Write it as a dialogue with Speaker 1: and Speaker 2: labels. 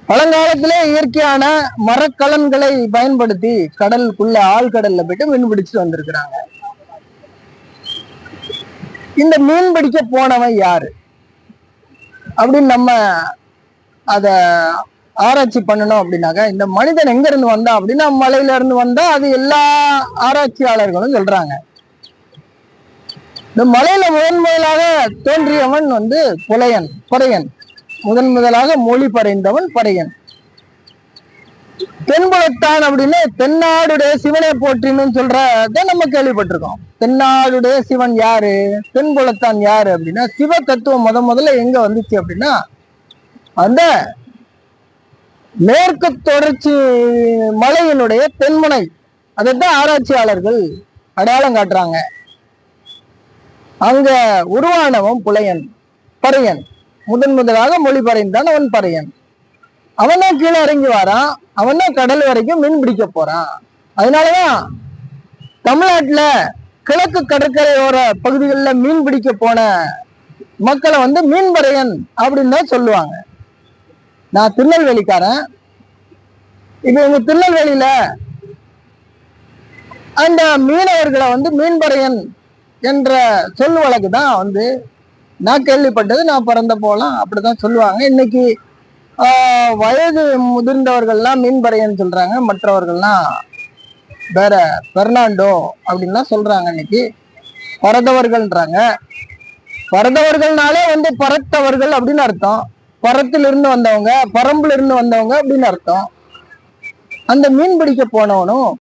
Speaker 1: பழங்காலத்திலே இயற்கையான மரக்கலன்களை பயன்படுத்தி கடலுக்குள்ள ஆழ்கடல்ல போயிட்டு மீன் பிடிச்சிட்டு வந்திருக்கிறாங்க. இந்த மீன் பிடிக்க போனவன் யாரு அப்படின்னு நம்ம அத ஆராய்ச்சி பண்ணணும் அப்படின்னாக்க, இந்த மனிதன் எங்க இருந்து வந்தான் அப்படின்னா மலையில இருந்து வந்தா அது எல்லா ஆராய்ச்சியாளர்களும் சொல்றாங்க. இந்த மலையில முதலாக தோன்றியவன் பறையன். முதலாக மொழி பறைந்தவன் பறையன். தென்புலத்தான் அப்படின்னு தென்னாடுடைய சிவனை போற்றின்னு சொல்றத நம்ம கேள்விப்பட்டிருக்கோம். தென்னாடுடைய சிவன் யாரு, தென்புலத்தான் யாரு அப்படின்னா சிவ தத்துவம் முதல்ல எங்க வந்துச்சு அப்படின்னா அந்த மேற்கு தொடர்ச்சி மலையினுடைய தென்முனை. அதைத்தான் ஆராய்ச்சியாளர்கள் அடையாளம் காட்டுறாங்க. அங்க உருவானவன் பறையன். முதலாக மொழி பறைந்தான் அவன் பறையன். அவன் தான் கீழே இறங்கி வரான், அவன் தான் கடல் வரைக்கும் மீன் பிடிக்க போறான். அதனாலதான் தமிழ்நாட்டுல கிழக்கு கடற்கரையோர பகுதிகளில் மீன் பிடிக்க போன மக்களை மீன்பறையன் அப்படின்னு தான் சொல்லுவாங்க. நான் திருநெல்வேலிக்காரன். இப்ப எங்க திருநெல்வேலியில அந்த மீனவர்களை மீன்பறையன் என்ற சொல் வழக்கு தான் நான் கேள்விப்பட்டது. நான் பிறந்த போலாம் அப்படிதான் சொல்லுவாங்க. இன்னைக்கு வயது முதிர்ந்தவர்கள்லாம் மீன்பறையன் சொல்றாங்க, மற்றவர்கள்லாம் வேற பெர்னாண்டோ அப்படின்லாம் சொல்றாங்க. இன்னைக்கு பரதவர்கள்ன்றாங்க. பரதவர்கள்னாலே பரத்தவர்கள் அப்படின்னு அர்த்தம். பரத்திலிருந்து வந்தவங்க, பரம்புல இருந்து வந்தவங்க அப்படின்னு அர்த்தம். அந்த மீன் பிடிக்க போனவனும்